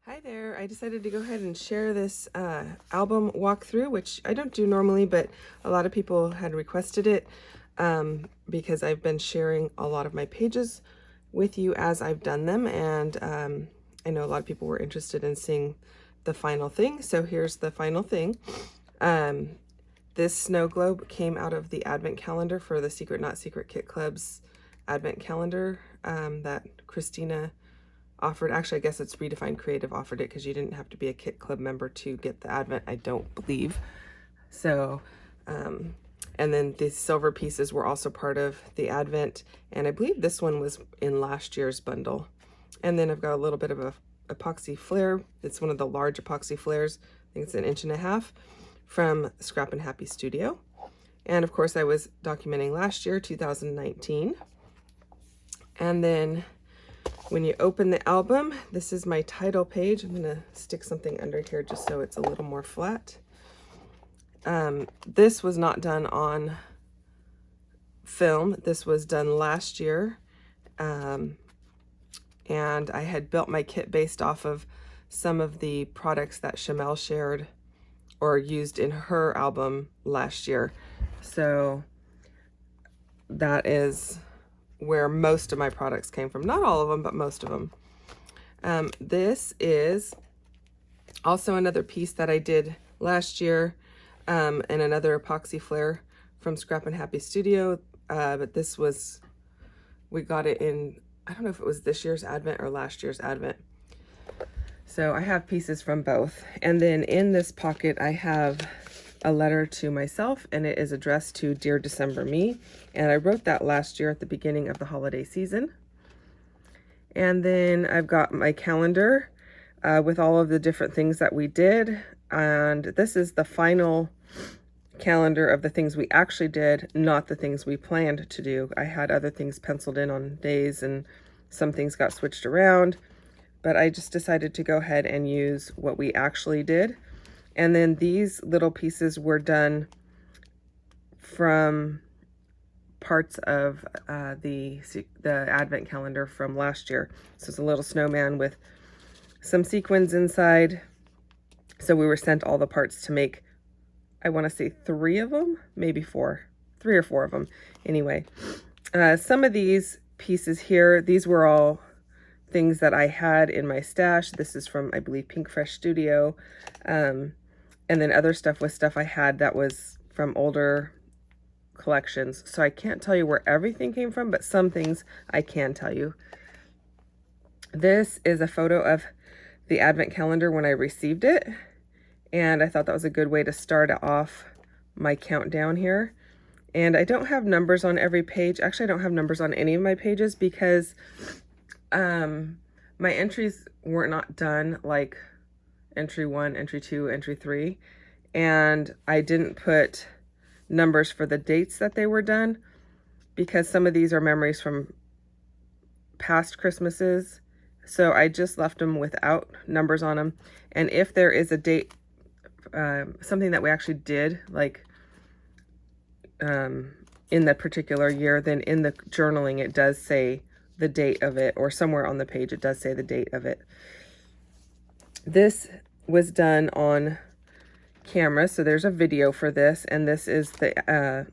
Hi there. I decided to go ahead and share this album walkthrough, which I don't do normally, but a lot of people had requested it because I've been sharing a lot of my pages with you as I've done them, and I know a lot of people were interested in seeing the final thing. So here's the final thing. This snow globe came out of the advent calendar for the Secret Not Secret Kit Club's advent calendar that Christina offered. Actually, I guess it's Redefined Creative offered it because you didn't have to be a Kit Club member to get the advent, I don't believe. So, and then the silver pieces were also part of the advent, and I believe this one was in last year's bundle. And then I've got a little bit of a epoxy flare. It's one of the large epoxy flares. I think it's 1.5 inches from Scrap and Happy Studio. And of course I was documenting last year, 2019. And then when you open the album, this is my title page. I'm gonna stick something under here just so it's a little more flat. This was not done on film. This was done last year. And I had built my kit based off of some of the products that Shamel shared or used in her album last year. So that is where most of my products came from. Not all of them, but most of them. This is also another piece that I did last year, and another epoxy flare from Scrap and Happy Studio. But this was, we got it in, I don't know if it was this year's advent or last year's advent. So I have pieces from both. And then in this pocket, I have a letter to myself, and it is addressed to Dear December Me. And I wrote that last year at the beginning of the holiday season. And then I've got my calendar with all of the different things that we did. And this is the final calendar of the things we actually did, not the things we planned to do. I had other things penciled in on days, and some things got switched around. But I just decided to go ahead and use what we actually did. And then these little pieces were done from parts of the advent calendar from last year. So it's a little snowman with some sequins inside. So we were sent all the parts to make, I want to say 3 of them, maybe 4, 3 or 4 of them. Anyway, some of these pieces here, these were all things that I had in my stash. This is from, I believe, Pink Fresh Studio. And then other stuff was stuff I had that was from older collections. So I can't tell you where everything came from, but some things I can tell you. This is a photo of the advent calendar when I received it. And I thought that was a good way to start off my countdown here. And I don't have numbers on every page. Actually, I don't have numbers on any of my pages because my entries were not done like entry 1, entry 2, entry 3. And I didn't put numbers for the dates that they were done because some of these are memories from past Christmases. So I just left them without numbers on them. And if there is a date, something that we actually did, like in the particular year, then in the journaling, it does say the date of it, or somewhere on the page, it does say the date of it. This was done on camera, so there's a video for this, and this is the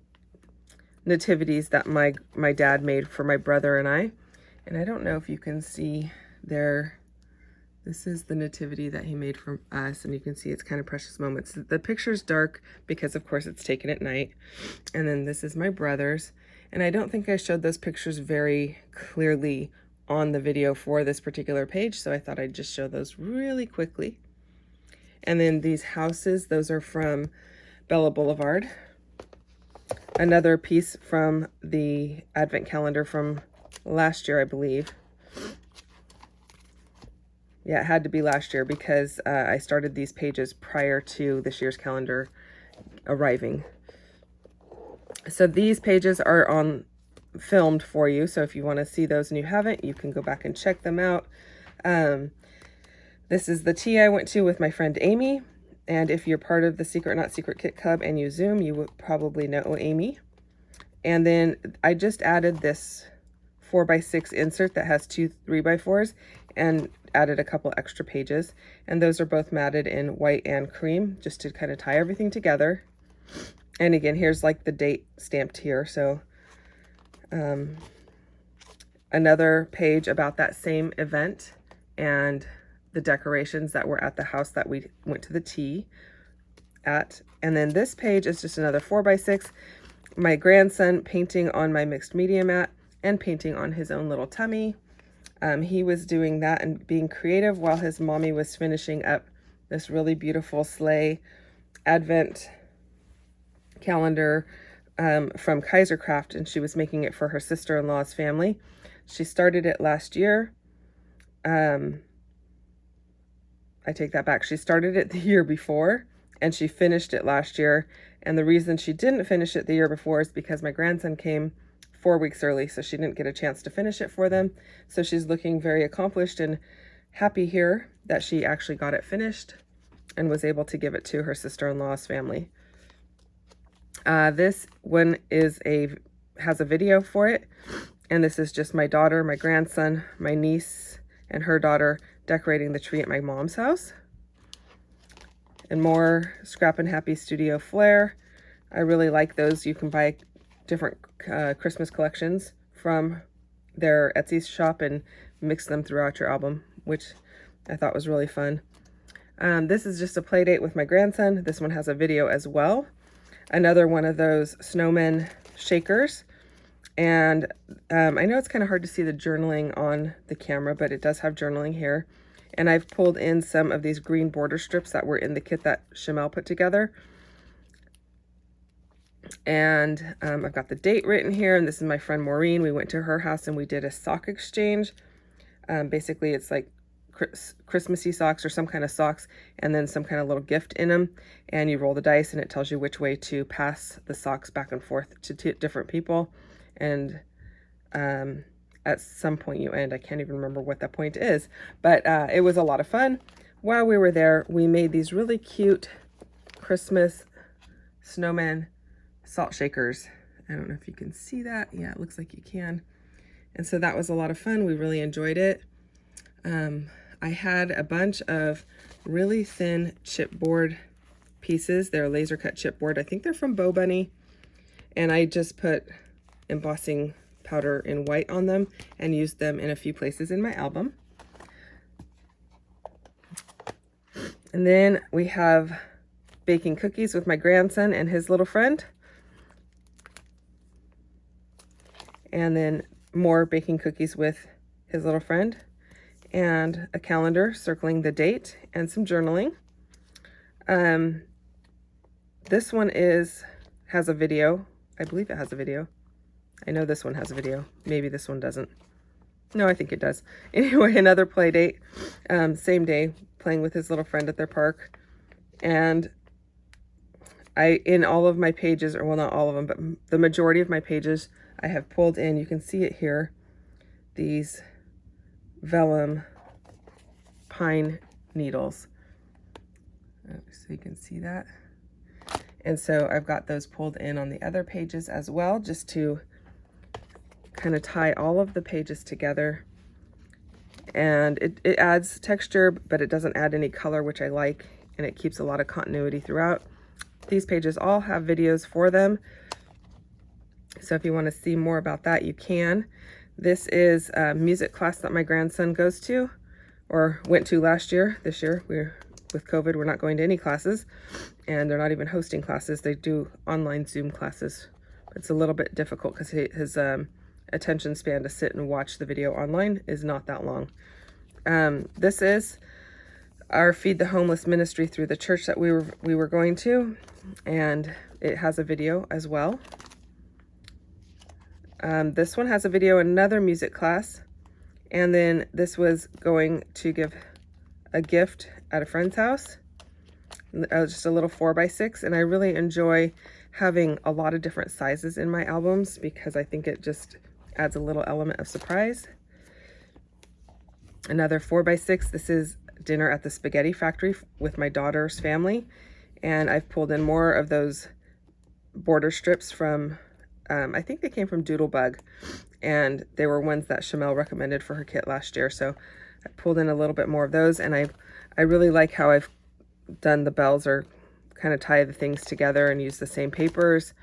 nativities that my dad made for my brother and I. And I don't know if you can see there. This is the nativity that he made for us, and you can see it's kind of precious moments. The picture's dark because, of course, it's taken at night. And then this is my brother's. And I don't think I showed those pictures very clearly on the video for this particular page, so I thought I'd just show those really quickly. And then these houses, those are from Bella Boulevard. Another piece from the advent calendar from last year, I believe. Yeah, it had to be last year because I started these pages prior to this year's calendar arriving. So these pages are on filmed for you. So if you want to see those and you haven't, you can go back and check them out. This is the tea I went to with my friend Amy. And if you're part of the Secret Not Secret Kit Club and you Zoom, you would probably know Amy. And then I just added this 4x6 insert that has 2 3x4s and added a couple extra pages. And those are both matted in white and cream, just to kind of tie everything together. And again, here's like the date stamped here. So another page about that same event and the decorations that were at the house that we went to the tea at. And then this page is just another 4x6. My grandson painting on my mixed media mat and painting on his own little tummy. He was doing that and being creative while his mommy was finishing up this really beautiful sleigh advent calendar from Kaisercraft, and she was making it for her sister-in-law's family. She started it last year. I take that back. She started it the year before, and she finished it last year. And the reason she didn't finish it the year before is because my grandson came 4 weeks early, so she didn't get a chance to finish it for them. So she's looking very accomplished and happy here that she actually got it finished and was able to give it to her sister-in-law's family. This one has a video for it, and this is just my daughter, my grandson, my niece, and her daughter decorating the tree at my mom's house. And more Scrap and Happy Studio Flair. I really like those. You can buy different Christmas collections from their Etsy shop and mix them throughout your album, which I thought was really fun. This is just a play date with my grandson. This one has a video as well. Another one of those snowmen shakers. And I know it's kind of hard to see the journaling on the camera, but it does have journaling here. And I've pulled in some of these green border strips that were in the kit that Shamel put together. And I've got the date written here, and this is my friend Maureen. We went to her house and we did a sock exchange. Basically, it's like Christmassy socks or some kind of socks, and then some kind of little gift in them. And you roll the dice, and it tells you which way to pass the socks back and forth to different people. And at some point you end. I can't even remember what that point is, but it was a lot of fun. While we were there, we made these really cute Christmas snowman salt shakers. I don't know if you can see that. Yeah, it looks like you can. And so that was a lot of fun. We really enjoyed it. I had a bunch of really thin chipboard pieces. They're laser cut chipboard. I think they're from Bo Bunny. And I just put embossing powder in white on them and used them in a few places in my album. And then we have baking cookies with my grandson and his little friend. And then more baking cookies with his little friend. And a calendar circling the date and some journaling. This one has a video. I believe it has a video. I know this one has a video. Maybe this one doesn't. No, I think it does. Anyway, another play date. Same day, playing with his little friend at their park. And in all of my pages, or well, not all of them, but the majority of my pages, I have pulled in, you can see it here, these vellum pine needles. So you can see that. And so I've got those pulled in on the other pages as well, just to kind of tie all of the pages together. And it adds texture, but it doesn't add any color, which I like, and it keeps a lot of continuity throughout. These pages all have videos for them, so if you want to see more about that, you can. This is a music class that my grandson goes to, or went to last year. This year, with COVID, we're not going to any classes, and they're not even hosting classes. They do online Zoom classes. It's a little bit difficult because his attention span to sit and watch the video online is not that long. This is our Feed the Homeless ministry through the church that we were going to, and it has a video as well. This one has a video, another music class, and then this was going to give a gift at a friend's house, just a little 4x6, and I really enjoy having a lot of different sizes in my albums because I think it just adds a little element of surprise. Another 4x6, this is dinner at the Spaghetti Factory with my daughter's family, and I've pulled in more of those border strips from I think they came from Doodlebug, and they were ones that Shamel recommended for her kit last year. So I pulled in a little bit more of those, and I really like how I've done the bells, or kind of tie the things together and use the same papers.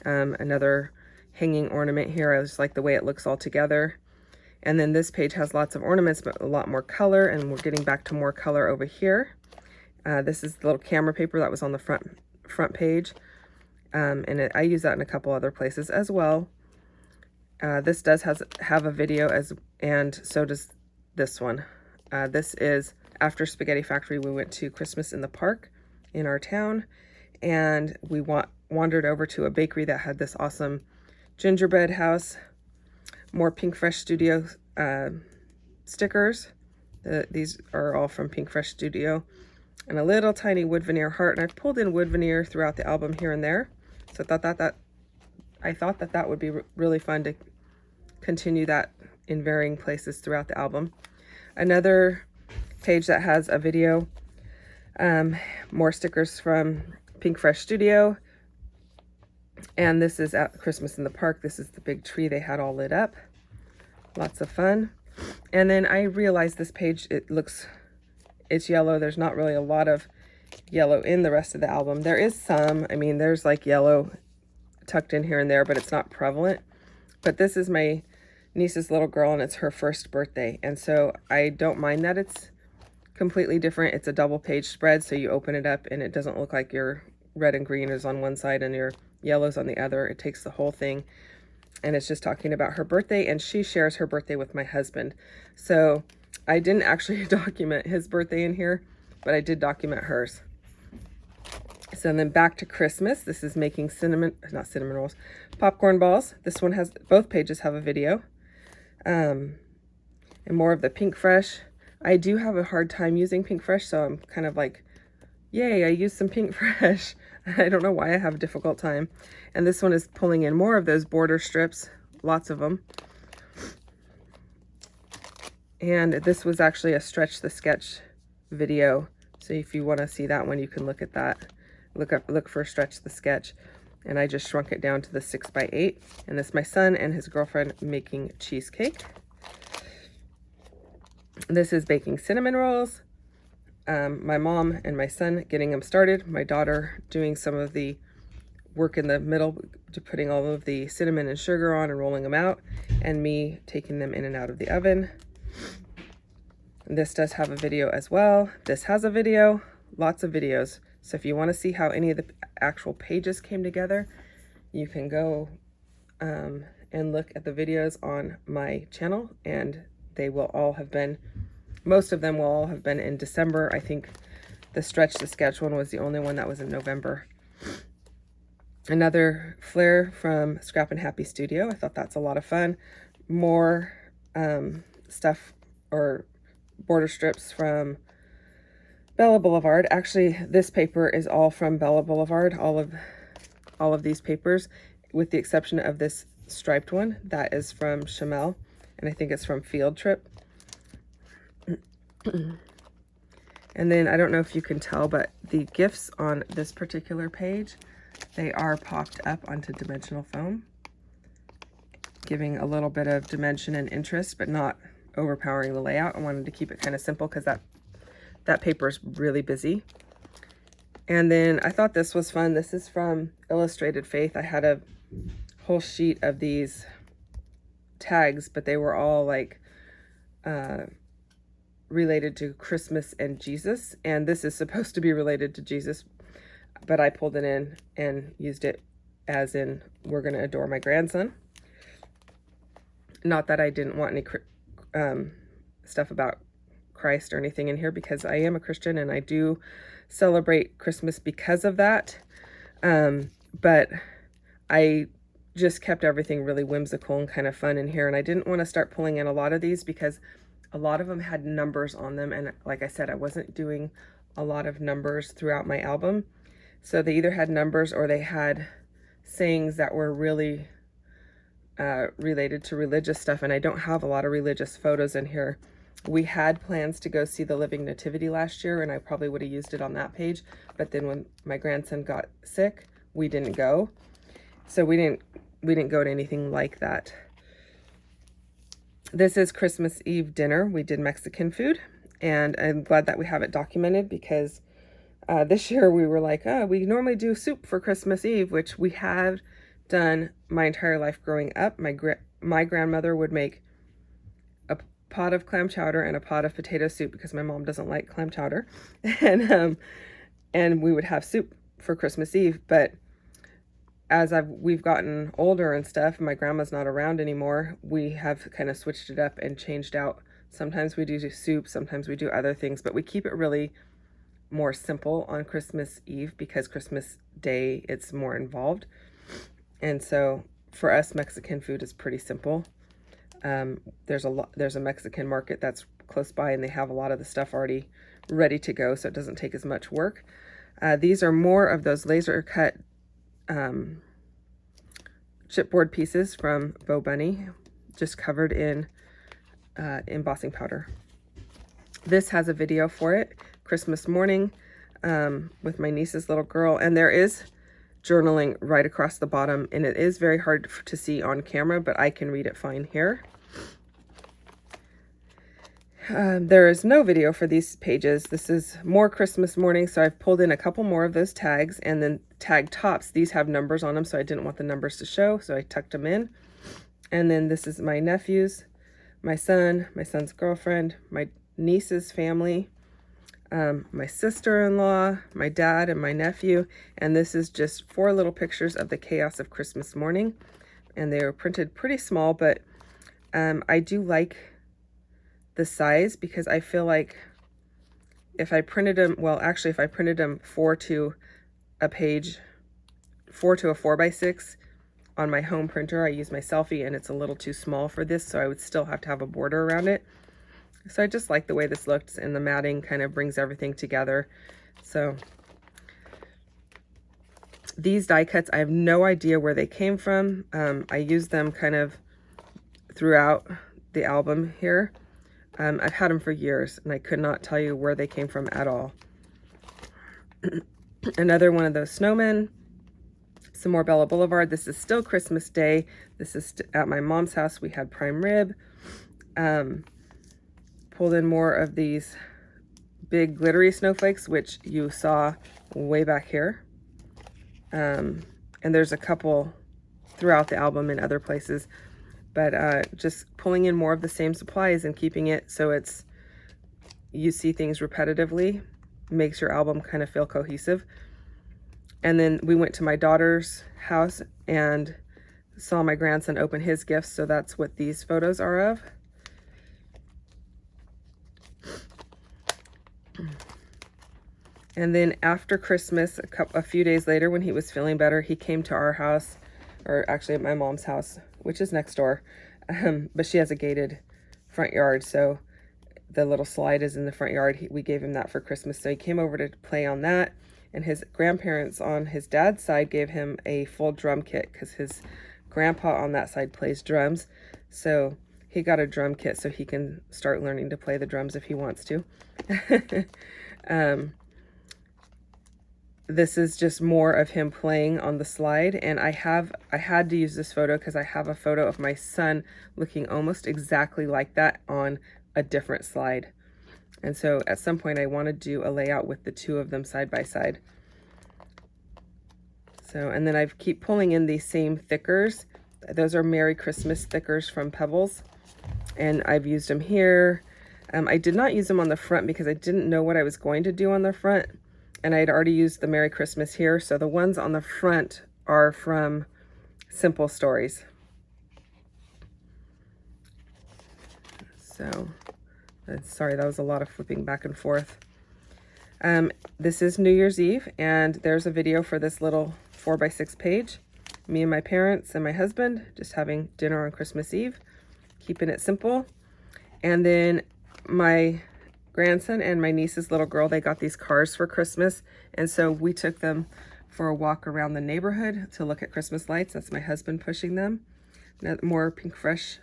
Another hanging ornament here. I just like the way it looks all together. And then this page has lots of ornaments, but a lot more color, and we're getting back to more color over here. This is the little camera paper that was on the front page. I use that in a couple other places as well. This does have a video, and so does this one. This is after Spaghetti Factory. We went to Christmas in the Park in our town, and we wandered over to a bakery that had this awesome gingerbread house. More Pink Fresh Studio stickers. These are all from Pink Fresh Studio. And a little tiny wood veneer heart. And I've pulled in wood veneer throughout the album here and there. So I thought that would be really fun to continue that in varying places throughout the album. Another page that has a video. More stickers from Pink Fresh Studio. And this is at Christmas in the Park. This is the big tree they had all lit up. Lots of fun. And then I realized this page, it's yellow. There's not really a lot of yellow in the rest of the album. There is some. I mean, there's like yellow tucked in here and there, but it's not prevalent. But this is my niece's little girl, and it's her first birthday. And so I don't mind that it's completely different. It's a double page spread, so you open it up and it doesn't look like your red and green is on one side and your yellow's on the other. It takes the whole thing, and it's just talking about her birthday, and she shares her birthday with my husband. So I didn't actually document his birthday in here, but I did document hers. So then back to Christmas. This is making not cinnamon rolls, popcorn balls. This one has, both pages have a video. And more of the Pink Fresh. I do have a hard time using Pink Fresh, so I'm kind of like, yay, I used some Pink Fresh. I don't know why I have a difficult time. And this one is pulling in more of those border strips, lots of them. And this was actually a Stretch the Sketch video. So if you want to see that one, you can look at that. Look for Stretch the Sketch. And I just shrunk it down to the 6x8. And this is my son and his girlfriend making cheesecake. This is baking cinnamon rolls. My mom and my son getting them started. My daughter doing some of the work in the middle, putting all of the cinnamon and sugar on and rolling them out. And me taking them in and out of the oven. This does have a video as well. This has a video, lots of videos. So if you want to see how any of the actual pages came together, you can go and look at the videos on my channel, and they will all have been, most of them will all have been in December. I think the Stretch the Sketch one was the only one that was in November. Another flare from Scrap and Happy Studio. I thought that's a lot of fun. More stuff or border strips from Bella Boulevard. Actually, this paper is all from Bella Boulevard. All of these papers, with the exception of this striped one, that is from Shamel, and I think it's from Field Trip. And then I don't know if you can tell, but the gifts on this particular page, they are popped up onto dimensional foam, giving a little bit of dimension and interest, but not overpowering the layout. I wanted to keep it kind of simple because that paper's really busy. And then I thought this was fun. This is from Illustrated Faith. I had a whole sheet of these tags, but they were all like related to Christmas and Jesus. And this is supposed to be related to Jesus, but I pulled it in and used it as in, we're going to adore my grandson. Not that I didn't want any stuff about Christ or anything in here, because I am a Christian and I do celebrate Christmas because of that. But I just kept everything really whimsical and kind of fun in here. And I didn't want to start pulling in a lot of these because a lot of them had numbers on them. And like I said, I wasn't doing a lot of numbers throughout my album. So they either had numbers or they had sayings that were really related to religious stuff. And I don't have a lot of religious photos in here. We had plans to go see the Living Nativity last year, and I probably would have used it on that page. But then when my grandson got sick, we didn't go. So we didn't we didn't go to anything like that. This is Christmas Eve dinner. We did Mexican food, and I'm glad that we have it documented because this year we were like, oh, we normally do soup for Christmas Eve, which we have done my entire life growing up. My grandmother would make a pot of clam chowder and a pot of potato soup because my mom doesn't like clam chowder, and we would have soup for Christmas Eve. But as we've gotten older and stuff, my grandma's not around anymore, we have kind of switched it up and changed out. Sometimes we do soup, sometimes we do other things, but we keep it really more simple on Christmas Eve because Christmas Day it's more involved. And so for us, Mexican food is pretty simple. There's a Mexican market that's close by, and they have a lot of the stuff already ready to go, so it doesn't take as much work. These are more of those laser cut chipboard pieces from Bo Bunny, just covered in embossing powder. This has a video for it, Christmas morning, with my niece's little girl, and there is journaling right across the bottom, and it is very hard to see on camera, but I can read it fine here. There is no video for these pages. This is more Christmas morning, so I've pulled in a couple more of those tags, and then tag tops. These have numbers on them, so I didn't want the numbers to show, so I tucked them in. And then this is my nephews, my son's girlfriend, my niece's family, my sister-in-law, my dad, and my nephew. And this is just 4 little pictures of the chaos of Christmas morning, and they were printed pretty small, but I do like the size because I feel like if I printed them, well, actually, if I printed them 4 to a 4x6 on my home printer, I use my Selfie, and it's a little too small for this, so I would still have to have a border around it. So I just like the way this looks, and the matting kind of brings everything together. So these die cuts, I have no idea where they came from. I used them kind of throughout the album here. I've had them for years, and I could not tell you where they came from at all. Another one of those snowmen. Some more Bella Boulevard. This is still Christmas Day. This is at my mom's house. We had prime rib. Pulled in more of these big glittery snowflakes, which you saw way back here. And there's a couple throughout the album in other places. But just pulling in more of the same supplies and keeping it so you see things repetitively makes your album kind of feel cohesive. And then we went to my daughter's house and saw my grandson open his gifts, so that's what these photos are of. And then after Christmas, a few days later, when he was feeling better, he came to our house, or actually at my mom's house, which is next door. But she has a gated front yard, so the little slide is in the front yard. We gave him that for Christmas, so he came over to play on that. And his grandparents on his dad's side gave him a full drum kit because his grandpa on that side plays drums. So he got a drum kit so he can start learning to play the drums if he wants to. This is just more of him playing on the slide, and I had to use this photo because I have a photo of my son looking almost exactly like that on a different slide. And so at some point I want to do a layout with the 2 of them side by side. So, and then I keep pulling in these same thickers. Those are Merry Christmas thickers from Pebbles, and I've used them here. I did not use them on the front because I didn't know what I was going to do on the front, and I had already used the Merry Christmas here. So the ones on the front are from Simple Stories. So, sorry, that was a lot of flipping back and forth. This is New Year's Eve, and there's a video for this little 4x6 page. Me and my parents and my husband just having dinner on Christmas Eve, keeping it simple. And then my grandson and my niece's little girl, they got these cars for Christmas, and so we took them for a walk around the neighborhood to look at Christmas lights. That's my husband pushing them. Now, more Pink Fresh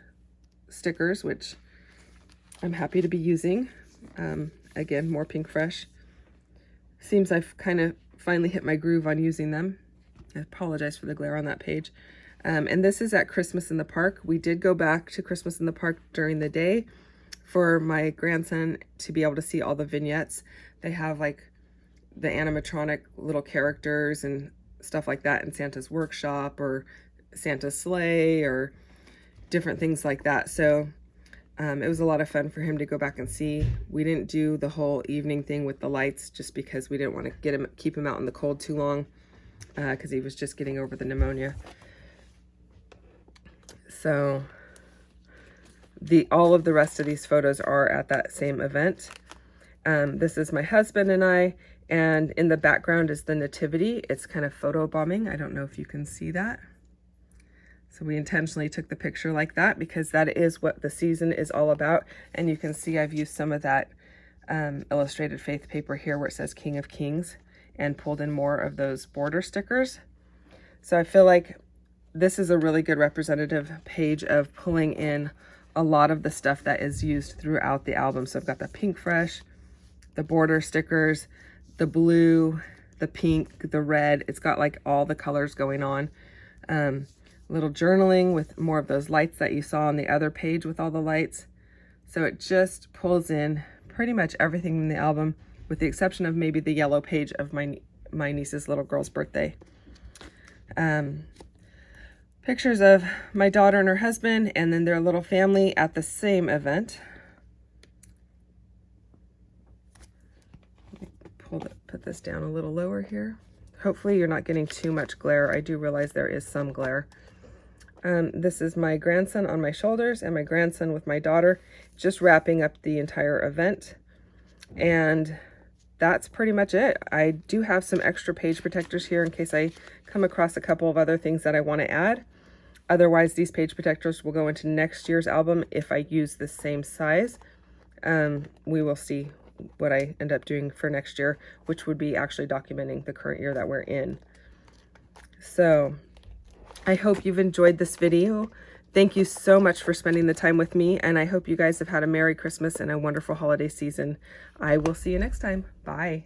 stickers, which I'm happy to be using. Again, more Pink Fresh. Seems I've kind of finally hit my groove on using them. I apologize for the glare on that page. And this is at Christmas in the Park. We did go back to Christmas in the Park during the day for my grandson to be able to see all the vignettes. They have like the animatronic little characters and stuff like that in Santa's workshop or Santa's sleigh or different things like that. So it was a lot of fun for him to go back and see. We didn't do the whole evening thing with the lights just because we didn't want to keep him out in the cold too long because he was just getting over the pneumonia. So all of the rest of these photos are at that same event. This is my husband and I, and in the background is the nativity. It's kind of photo bombing. I don't know if you can see that. So we intentionally took the picture like that because that is what the season is all about. And you can see I've used some of that illustrated faith paper here where it says King of Kings and pulled in more of those border stickers. So I feel like this is a really good representative page of pulling in a lot of the stuff that is used throughout the album. So I've got the pink fresh, the border stickers, the blue, the pink, the red. It's got like all the colors going on. Little journaling with more of those lights that you saw on the other page with all the lights. So it just pulls in pretty much everything in the album with the exception of maybe the yellow page of my niece's little girl's birthday. Pictures of my daughter and her husband and then their little family at the same event. Put this down a little lower here. Hopefully you're not getting too much glare. I do realize there is some glare. This is my grandson on my shoulders and my grandson with my daughter, just wrapping up the entire event. And that's pretty much it. I do have some extra page protectors here in case I come across a couple of other things that I want to add. Otherwise, these page protectors will go into next year's album if I use the same size. We will see what I end up doing for next year, which would be actually documenting the current year that we're in. So I hope you've enjoyed this video. Thank you so much for spending the time with me, and I hope you guys have had a Merry Christmas and a wonderful holiday season. I will see you next time. Bye.